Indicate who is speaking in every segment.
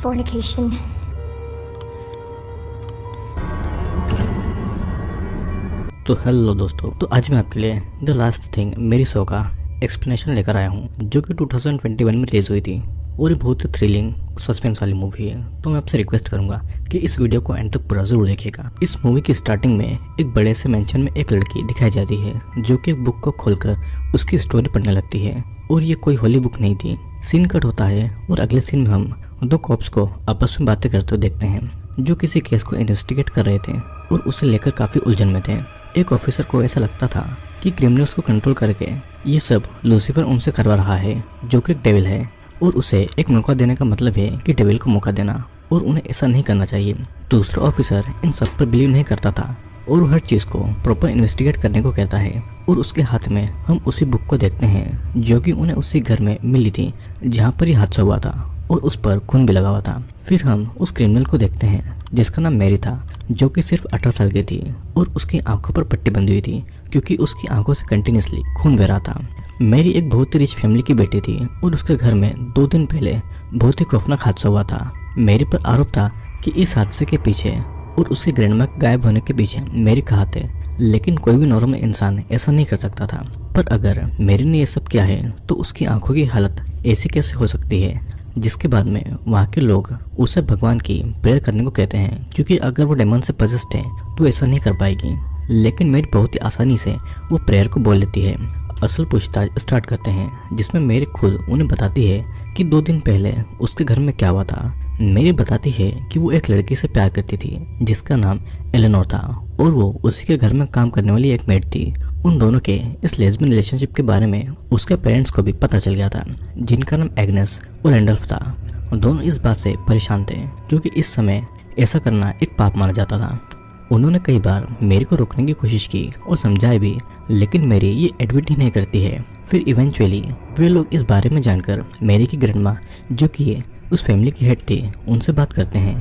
Speaker 1: fornication.
Speaker 2: तो hello दोस्तों, तो आज मैं आपके लिए द लास्ट थिंग मेरी शो का एक्सप्लेनेशन लेकर आया हूँ, जो कि 2021 में रिलीज हुई थी और ये बहुत ही थ्रिलिंग सस्पेंस वाली मूवी है। तो मैं आपसे रिक्वेस्ट करूंगा कि इस वीडियो को एंड तक पूरा जरूर देखिएगा। इस मूवी की स्टार्टिंग में एक बड़े से मेंशन में एक लड़की दिखाई जाती है, जो कि एक बुक को खोलकर उसकी स्टोरी पढ़ने लगती है, और ये कोई होली बुक नहीं थी। सीन कट होता है और अगले सीन में हम दो कॉप्स को आपस में बातें करते हुए देखते हैं, जो किसी केस को इन्वेस्टिगेट कर रहे थे और उसे लेकर काफ़ी उलझन में थे। एक ऑफिसर को ऐसा लगता था कि क्रिमिनल्स को कंट्रोल करके ये सब लूसीफर उनसे करवा रहा है, जो कि एक डेविल है, और उसे एक मौका देने का मतलब है कि डेविल को मौका देना, और उन्हें ऐसा नहीं करना चाहिए। दूसरा ऑफिसर इन सब पर बिलीव नहीं करता था और हर चीज़ को प्रॉपर इन्वेस्टिगेट करने को कहता है, और उसके हाथ में हम उसी बुक को देखते हैं, जो कि उन्हें उसी घर में मिली थी जहाँ पर यह हादसा हुआ था, और उस पर खून भी लगा हुआ था। फिर हम उस क्रिमिनल को देखते हैं जिसका नाम मैरी था, जो कि सिर्फ 18 साल की थी और उसकी आंखों पर पट्टी बंधी हुई थी, क्योंकि उसकी आंखों से कंटिन्यूसली खून बह रहा था। मैरी एक बहुत ही रिच फैमिली की बेटी थी और उसके घर में 2 दिन पहले बहुत ही खौफनाक हादसा हुआ था। मैरी पर आरोप था कि इस हादसे के पीछे और उसके ग्रैंडमा गायब होने के पीछे मैरी का हाथ है, लेकिन कोई भी नॉर्मल इंसान ऐसा नहीं कर सकता था। पर अगर मैरी ने यह सब किया है तो उसकी आंखों की हालत ऐसी कैसे हो सकती है, जिसके बाद में वहाँ के लोग उसे भगवान की प्रेयर करने को कहते हैं, क्योंकि अगर वो डेमन से पजेस्ड है तो ऐसा नहीं कर पाएगी। लेकिन मैरी बहुत ही आसानी से वो प्रेयर को बोल लेती है। असल पूछताछ स्टार्ट करते हैं, जिसमें मैरी खुद उन्हें बताती है कि 2 दिन पहले उसके घर में क्या हुआ था। मैरी बताती है कि वो एक लड़की से प्यार करती थी जिसका नाम एलेनोर था, और वो उसी के घर में काम करने वाली एक मेड थी। उन दोनों के इस लेस्बियन रिलेशनशिप के बारे में उसके पेरेंट्स को भी पता चल गया था, जिनका नाम एग्नेस और रैंडल्फ था। दोनों इस बात से परेशान थे, क्योंकि इस समय ऐसा करना एक पाप माना जाता था। उन्होंने कई बार मैरी को रोकने की कोशिश की और समझाया भी, लेकिन मैरी ये एडमिट ही नहीं करती है। फिर इवेंचुअली वे लोग इस बारे में जानकर मैरी की ग्रैंडमा, जो कि उस फैमिली की हेड थी, उनसे बात करते हैं।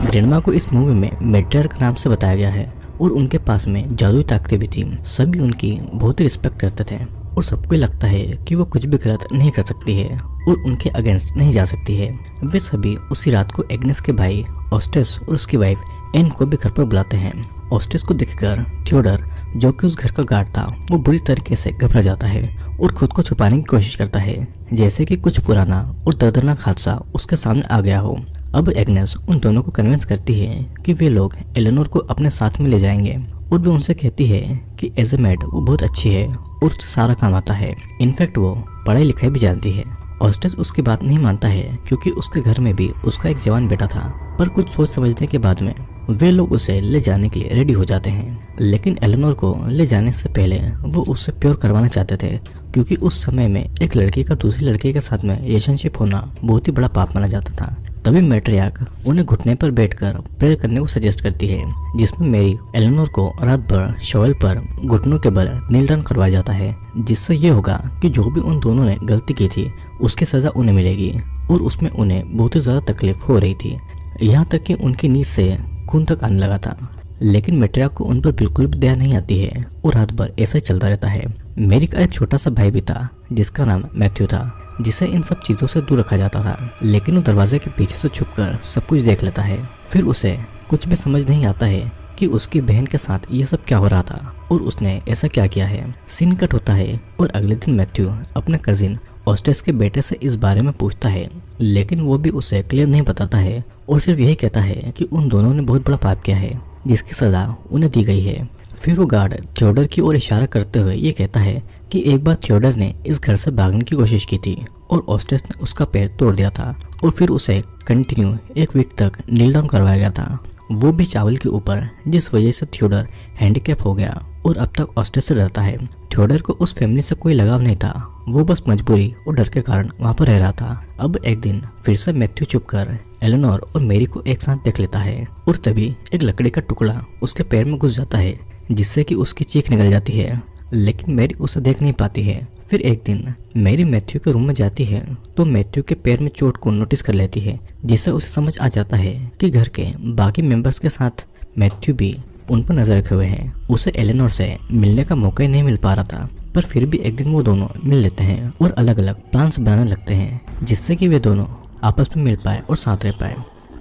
Speaker 2: ग्रैंडमा को इस मूवी में मैट्रियार्क नाम से बताया गया है और उनके पास में जादुई ताकतें भी थी। सभी उनकी बहुत ही रिस्पेक्ट करते थे और सबको लगता है कि वो कुछ भी गलत नहीं कर सकती है और उनके अगेंस्ट नहीं जा सकती है। वे सभी उसी रात को एग्नेस के भाई ऑस्टेस और उसकी वाइफ एन को भी घर पर बुलाते हैं। ऑस्टेस को देखकर थियोडर, जो कि उस घर का गार्ड था, वो बुरी तरीके से घबरा जाता है और खुद को छुपाने की कोशिश करता है, जैसे कि कुछ पुराना और दर्दनाक हादसा उसके सामने आ गया हो। अब एग्नेस उन दोनों को कन्विंस करती है कि वे लोग एलेनोर को अपने साथ में ले जाएंगे, और भी उनसे कहती है कि एज ए मेड वो बहुत अच्छी है और उससे सारा काम आता है। इनफैक्ट वो पढ़ाई लिखाई भी जानती है। ऑस्टेस उसकी बात नहीं मानता है, क्योंकि उसके घर में भी उसका एक जवान बेटा था। पर कुछ सोच समझने के बाद में वे लोग उसे ले जाने के लिए रेडी हो जाते हैं। लेकिन एलेनोर को ले जाने से पहले वो उससे प्योर करवाना चाहते थे, क्योंकि उस समय में एक लड़की का दूसरी लड़की के साथ में रिलेशनशिप होना बहुत ही बड़ा पाप माना जाता था। तभी मैट्रियार्क उन्हें घुटने पर बैठकर प्रेयर करने को सजेस्ट करती है, जिसमें मैरी एलेनोर को रात भर शॉवेल पर घुटनों के बल नील डाउन करवाया जाता है, जिससे ये होगा कि जो भी उन दोनों ने गलती की थी उसकी सजा उन्हें मिलेगी, और उसमें उन्हें बहुत ही ज्यादा तकलीफ हो रही थी, यहाँ तक कि उनकी नींद से खून तक आने लगा था। लेकिन मैट्रियार्क को उन पर बिल्कुल भी दया नहीं आती है और रात भर ऐसा ही चलता रहता है। मैरी का एक छोटा सा भाई भी था जिसका नाम मैथ्यू था, जिसे इन सब चीजों से दूर रखा जाता था, लेकिन वो दरवाजे के पीछे से छुपकर सब कुछ देख लेता है। फिर उसे कुछ भी समझ नहीं आता है कि उसकी बहन के साथ ये सब क्या हो रहा था और उसने ऐसा क्या किया है। सीन कट होता है और अगले दिन मैथ्यू अपने कजिन ऑस्टेस के बेटे से इस बारे में पूछता है, लेकिन वो भी उसे क्लियर नहीं बताता है और सिर्फ यही कहता है कि उन दोनों ने बहुत बड़ा पाप किया है, जिसकी सजा उन्हें दी गई है। फिर वो गार्ड थियोडर की ओर इशारा करते हुए ये कहता है कि एक बार थियोडर ने इस घर से भागने की कोशिश की थी और ऑस्टेस ने उसका पैर तोड़ दिया था, और फिर उसे कंटिन्यू 1 वीक तक नील डाउन करवाया गया था, वो भी चावल के ऊपर, जिस वजह से थियोडर हैंडीकैप हो गया और अब तक ऑस्टेस से डरता है। थियोडर को उस फैमिली से कोई लगाव नहीं था, वो बस मजबूरी और डर के कारण वहाँ पर रह रहा था। अब एक दिन फिर से मैथ्यू चुपकर एलेनोर और मैरी को एक साथ देख लेता है, और तभी एक लकड़ी का टुकड़ा उसके पैर में घुस जाता है, जिससे कि उसकी चीख निकल जाती है, लेकिन मैरी उसे देख नहीं पाती है। फिर एक दिन मैरी मैथ्यू के रूम में जाती है तो मैथ्यू के पैर में चोट को नोटिस कर लेती है, जिससे उसे समझ आ जाता है कि घर के बाकी मेंबर्स के साथ मैथ्यू भी उन पर नजर रखे हुए हैं। उसे एलेनोर से मिलने का मौका ही नहीं मिल पा रहा था, पर फिर भी एक दिन वो दोनों मिल लेते हैं और अलग अलग प्लान्स बनाने लगते हैं, जिससे कि वे दोनों आपस में मिल पाए और साथ रह पाए।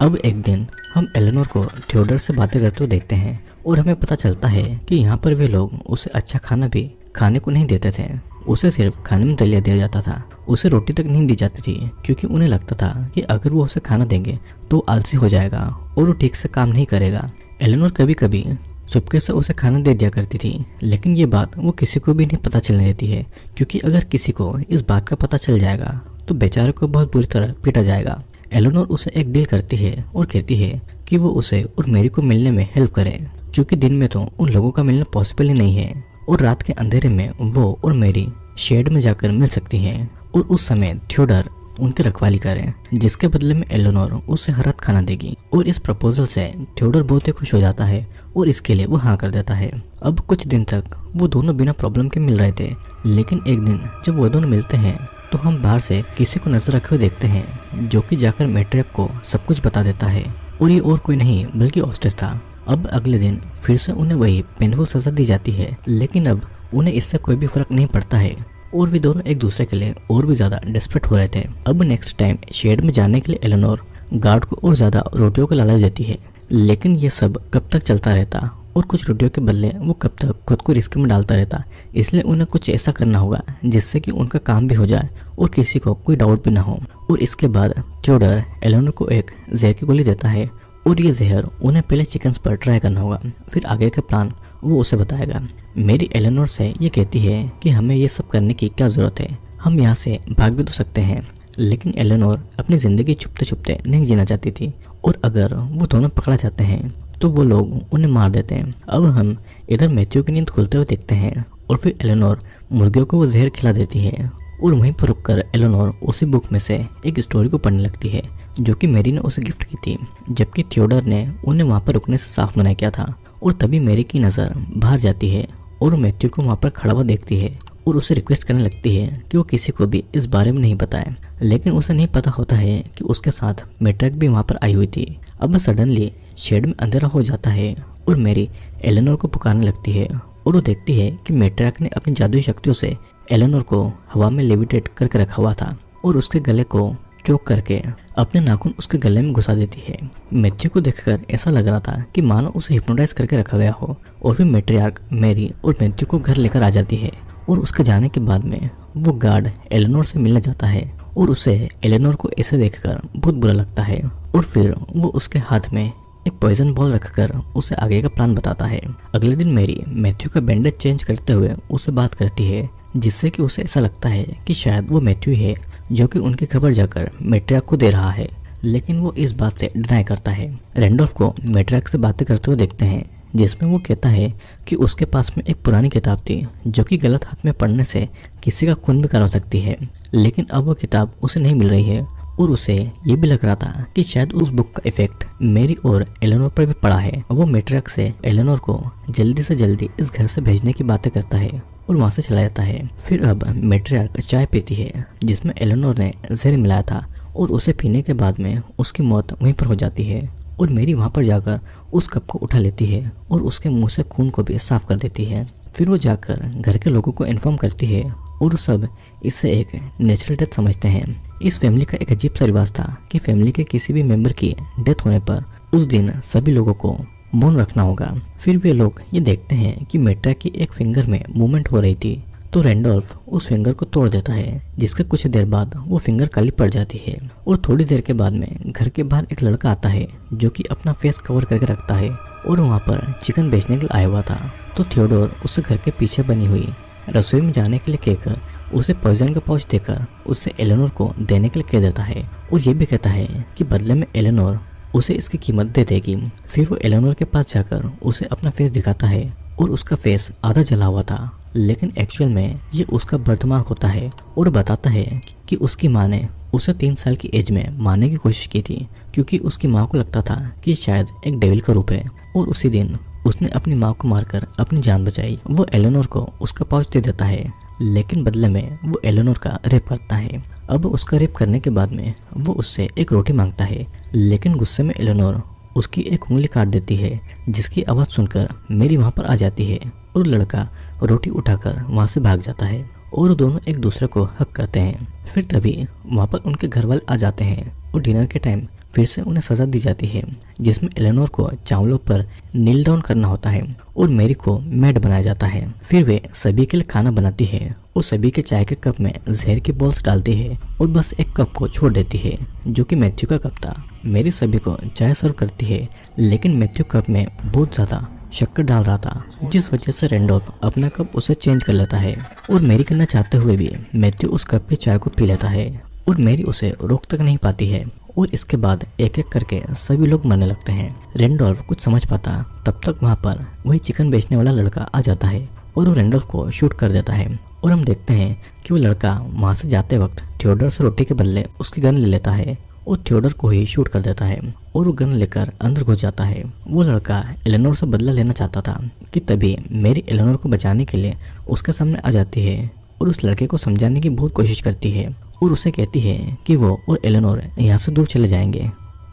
Speaker 2: अब एक दिन हम एलेनोर को थियोडर से बातें करते हुए देखते हैं और हमें पता चलता है कि यहाँ पर वे लोग उसे अच्छा खाना भी खाने को नहीं देते थे। उसे सिर्फ खाने में दलिया दिया जाता था, उसे रोटी तक नहीं दी जाती थी, क्योंकि उन्हें लगता था कि अगर वो उसे खाना देंगे तो आलसी हो जाएगा और वो ठीक से काम नहीं करेगा। एलेनोर कभी कभी चुपके से उसे खाना दे दिया करती थी, लेकिन ये बात वो किसी को भी नहीं पता चलने देती है, क्योंकि अगर किसी को इस बात का पता चल जाएगा तो बेचारे को बहुत बुरी तरह पीटा जाएगा। एलेनोर उसे एक डील करती है और कहती है कि वो उसे और मेरी को मिलने में हेल्प करे, क्योंकि दिन में तो उन लोगों का मिलना पॉसिबल ही नहीं है और रात के अंधेरे में वो और मेरी शेड में जाकर मिल सकती हैं और उस समय थियोडर उनकी रखवाली करे, जिसके बदले में एलेनोर उसे हर रात खाना देगी। और इस प्रपोजल से थियोडर बहुत ही खुश हो जाता है और इसके लिए वो हाँ कर देता है। अब कुछ दिन तक वो दोनों बिना प्रॉब्लम के मिल रहे थे, लेकिन एक दिन जब वो दोनों मिलते हैं तो हम बाहर से किसी को नजर रखे हुए देखते हैं, जो कि जाकर मैट्रियर्क को सब कुछ बता देता है और ये और कोई नहीं बल्कि ऑस्टेस था। अब अगले दिन फिर से उन्हें वही पेनफुल सजा दी जाती है, लेकिन अब उन्हें इससे कोई भी फर्क नहीं पड़ता है और वे दोनों एक दूसरे के लिए और भी ज्यादा डेस्परेट हो रहे थे। अब नेक्स्ट टाइम शेड में जाने के लिए एलेनोर गार्ड को और ज्यादा रोटियों का लालच देती है, लेकिन ये सब कब तक चलता रहता और कुछ रोटियों के बदले वो कब तक खुद को रिस्क में डालता रहता। इसलिए उन्हें कुछ ऐसा करना होगा जिससे कि उनका काम भी हो जाए और किसी को कोई डाउट भी ना हो। और इसके बाद थियोडर एलेनोर को एक जहर की गोली देता है और ये जहर उन्हें पहले चिकन्स पर ट्राई करना होगा, फिर आगे का प्लान वो उसे बताएगा। मेरी एलेनोर से ये कहती है कि हमें ये सब करने की क्या जरूरत है, हम यहाँ से भाग भी तो सकते हैं। लेकिन एलेनोर अपनी जिंदगी छुपते छुपते नहीं जीना चाहती थी और अगर वो दोनों पकड़ा जाते हैं तो वो लोग उन्हें मार देते हैं। अब हम इधर मैथ्यू की नींद खुलते हुए देखते हैं और फिर एलेनोर मुर्गियों को वो जहर खिला देती है और वहीं पर रुककर एलेनोर उसी बुक में से एक स्टोरी को पढ़ने लगती है जो कि मैरी ने उसे गिफ्ट की थी, जबकि थियोडर ने उन्हें वहाँ पर रुकने से साफ मना किया था। और तभी मैरी की नज़र बाहर जाती है और मैथ्यू को वहाँ पर खड़ा हुआ देखती है और उसे रिक्वेस्ट करने लगती है कि वो किसी को भी इस बारे में नहीं बताए, लेकिन उसे नहीं पता होता है कि उसके साथ मैट्रियर्क भी वहाँ पर आई हुई थी। अब सडनली शेड में अंधेरा हो जाता है और मैरी एलेनोर को पुकारने लगती है और वो देखती है कि मैट्रियर्क ने अपनी जादुई शक्तियों से एलेनोर को हवा में लेविटेट करके रखा हुआ था और उसके गले को चोक करके अपने नाखून उसके गले में घुसा देती है। मैथ्यू को देखकर ऐसा लग रहा था कि मानो उसे हिप्नोटाइज करके रखा गया हो। और फिर मैट्रियार्क मैरी और मैथ्यू को घर लेकर आ जाती है और उसके जाने के बाद में वो गार्ड एलेनोर से मिलने जाता है और उसे एलेनोर को ऐसे देखकर बहुत बुरा लगता है और फिर वो उसके हाथ में एक पॉइजन बॉल रखकर उसे आगे का प्लान बताता है। अगले दिन मैरी मैथ्यू का बैंडेज चेंज करते हुए उससे बात करती है, जिससे कि उसे ऐसा लगता है कि शायद वो मैथ्यू है जो कि उनकी खबर जाकर मैट्रियर्क को दे रहा है, लेकिन वो इस बात से डिनाई करता है। रैंडोल्फ को मैट्रियर्क से बातें करते हुए देखते हैं, जिसमें वो कहता है कि उसके पास में एक पुरानी किताब थी जो कि गलत हाथ में पढ़ने से किसी का खून भी करा सकती है, लेकिन अब वो किताब उसे नहीं मिल रही है और उसे ये भी लग रहा था कि शायद उस बुक का इफेक्ट मैरी और एलेनोर पर भी पड़ा है। वो मैट्रियर्क से एलेनोर को जल्दी से जल्दी इस घर से भेजने की बातें करता है और वहाँ से चला जाता है। फिर अब मैट्रियर्क चाय पीती है जिसमें एलेनोर ने जहर मिलाया था और उसे पीने के बाद में उसकी मौत वहीं पर हो जाती है और मैरी वहाँ पर जाकर उस कप को उठा लेती है और उसके मुंह से खून को भी साफ कर देती है। फिर वो जाकर घर के लोगों को इन्फॉर्म करती है और सब इसे एक नेचुरल डेथ समझते हैं। इस फैमिली का एक अजीब सा रिवाज था कि फैमिली के किसी भी मेंबर की डेथ होने पर उस दिन सभी लोगों को मौन रखना होगा। फिर वे लोग ये देखते हैं कि मैट्रियर्क की एक फिंगर में मूवमेंट हो रही थी, तो रैंडोल्फ उस फिंगर को तोड़ देता है, जिसके कुछ देर बाद वो फिंगर काली पड़ जाती है और थोड़ी देर के बाद में घर के बाहर एक लड़का आता है जो कि अपना फेस कवर करके रखता है और वहाँ पर चिकन बेचने के लिए आया हुआ था। तो थियोडोर उसे घर के पीछे बनी हुई रसोई में जाने के लिए कहकर उसे पॉइजन का पाउच देकर उसे एलेनोर को देने के लिए कह देता है और ये भी कहता है कि बदले में एलेनोर उसे इसकी कीमत दे देगी। फिर वो एलेनोर के पास जाकर उसे अपना फेस दिखाता है और उसका फेस आधा जला हुआ था, लेकिन एक्चुअल में ये उसका बर्थमार्क होता है और बताता है कि उसकी माँ ने उसे 3 साल की एज में मारने की कोशिश की थी, क्योंकि उसकी माँ को लगता था कि शायद एक डेविल का रूप है और उसी दिन उसने अपनी माँ को मारकर अपनी जान बचाई। वो एलेनोर को उसका पाउच दे देता है, लेकिन बदले में वो एलेनोर का रेप करता है। अब उसका रेप करने के बाद में वो उससे एक रोटी मांगता है, लेकिन गुस्से में एलेनोर उसकी एक उंगली काट देती है, जिसकी आवाज़ सुनकर मैरी वहाँ पर आ जाती है और लड़का रोटी उठाकर वहाँ से भाग जाता है और वो दोनों एक दूसरे को हक करते हैं। फिर तभी वहाँ पर उनके घर वाले आ जाते हैं और डिनर के टाइम फिर से उन्हें सजा दी जाती है, जिसमें एलेनोर को चावलों पर नील डाउन करना होता है और मैरी को मेड बनाया जाता है। फिर वे सभी के लिए खाना बनाती है और सभी के चाय के कप में जहर की बॉल्स डालती है और बस एक कप को छोड़ देती है, जो कि मैथ्यू का कप था। मैरी सभी को चाय सर्व करती है, लेकिन मैथ्यू कप में बहुत ज़्यादा शक्कर डाल रहा था, जिस वजह से रैंडोल्फ अपना कप उसे चेंज कर लेता है और मैरी करना चाहते हुए भी मैथ्यू उस कप की चाय को पी लेता है और मैरी उसे रोक तक नहीं पाती है। और इसके बाद एक एक करके सभी लोग मरने लगते हैं। रैंडोल्फ कुछ समझ पाता तब तक वहाँ पर वही चिकन बेचने वाला लड़का आ जाता है और वो रैंडोल्फ को शूट कर देता है और हम देखते हैं कि वो लड़का वहाँ से जाते वक्त थियोडर से रोटी के बदले उसकी गन ले लेता है और थियोडर को ही शूट कर देता है और वो गन लेकर अंदर घुस जाता है। वो लड़का एलेनोर से बदला लेना चाहता था कि तभी मैरी एलेनोर को बचाने के लिए उसके सामने आ जाती है और उस लड़के को समझाने की बहुत कोशिश करती है और उसे कहती है कि वो और एलेनोर यहाँ से दूर चले जाएंगे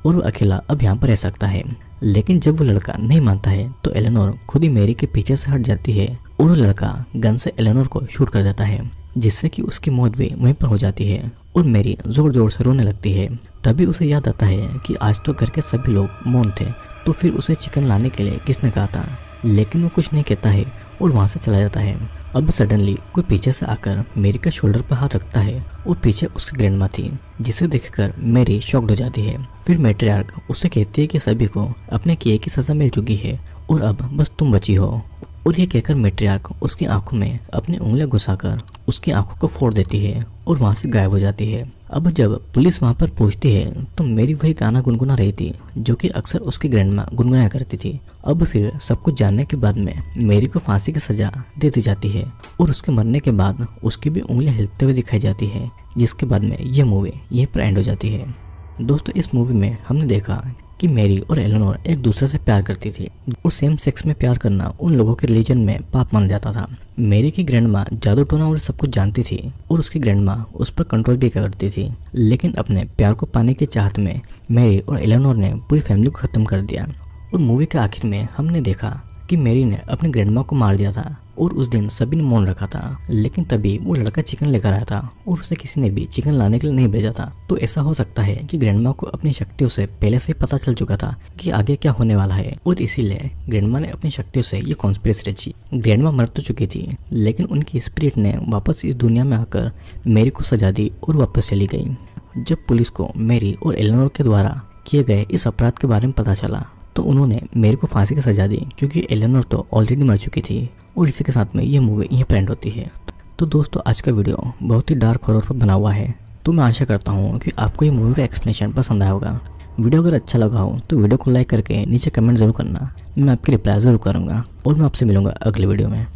Speaker 2: और वो अकेला अब यहाँ पर रह सकता है। लेकिन जब वो लड़का नहीं मानता है तो एलेनोर खुद ही मैरी के पीछे से हट जाती है और वो लड़का गन से एलेनोर को शूट कर देता है, जिससे कि उसकी मौत भी वहीं पर हो जाती है और मैरी जोर जोर से रोने लगती है। तभी उसे याद आता है कि आज तो घर के सभी लोग मौन थे, तो फिर उसे चिकन लाने के लिए किसने कहा था। लेकिन वो कुछ नहीं कहता है और वहाँ से चला जाता है। अब सडनली कोई पीछे से आकर मैरी के शोल्डर पर हाथ रखता है और पीछे उसकी ग्रैंडमा थी, जिसे देखकर मैरी शॉक्ड हो जाती है। फिर मैट्रियार्क उससे कहती है कि सभी को अपने किए की सजा मिल चुकी है और अब बस तुम बची हो। और ये कहकर मैट्रियार्क उसकी आंखों में अपनी उंगलियां घुसाकर उसकी आंखों को फोड़ देती है और वहाँ से गायब हो जाती है। अब जब पुलिस वहाँ पर पहुँचती है तो मैरी वही गाना गुनगुना रही थी जो कि अक्सर उसकी ग्रैंडमा गुनगुनाया करती थी। अब फिर सब कुछ जानने के बाद में मैरी को फांसी की सजा दे दी जाती है और उसके मरने के बाद उसकी भी उंगलियां हिलते हुए दिखाई जाती है, जिसके बाद में यह मूवी यहीं पर एंड हो जाती है। दोस्तों, इस मूवी में हमने देखा कि मैरी और एलेनोर एक दूसरे से प्यार करती थी और सेम सेक्स में प्यार करना उन लोगों के रिलीजन में पाप माना जाता था। मैरी की ग्रैंडमा जादू टोना और सब कुछ जानती थी और उसकी ग्रैंडमा उस पर कंट्रोल भी करती थी, लेकिन अपने प्यार को पाने की चाहत में मैरी और एलेनोर ने पूरी फैमिली को खत्म कर दिया। और मूवी के आखिर में हमने देखा कि मैरी ने अपनी ग्रैंडमा को मार दिया था और उस दिन सभी ने मौन रखा था। लेकिन तभी वो लड़का चिकन लेकर आया था और उसे किसी ने भी चिकन लाने के लिए नहीं भेजा था। तो ऐसा हो सकता है कि ग्रैंडमा को अपनी शक्तियों से पहले से ही पता चल चुका था कि आगे क्या होने वाला है और इसीलिए ग्रैंडमा ने अपनी शक्तियों से ये कॉन्स्पिरेसी रची। ग्रैंडमा मर तो चुकी थी, लेकिन उनकी स्पिरिट ने वापस इस दुनिया में आकर मैरी को सजा दी और वापस चली गई। जब पुलिस को मैरी और एलेनोर के द्वारा किए गए इस अपराध के बारे में पता चला तो उन्होंने मैरी को फांसी की सजा दी, क्योंकि एलेनोर तो ऑलरेडी मर चुकी थी। और इसी के साथ में ये मूवी यहीं पर एंड होती है। तो दोस्तों, आज का वीडियो बहुत ही डार्क हॉरर पर बना हुआ है, तो मैं आशा करता हूँ कि आपको ये मूवी का एक्सप्लेनेशन पसंद आया होगा। वीडियो अगर अच्छा लगा हो तो वीडियो को लाइक करके नीचे कमेंट जरूर करना, मैं आपकी रिप्लाई जरूर करूँगा और मैं आपसे मिलूंगा अगले वीडियो में।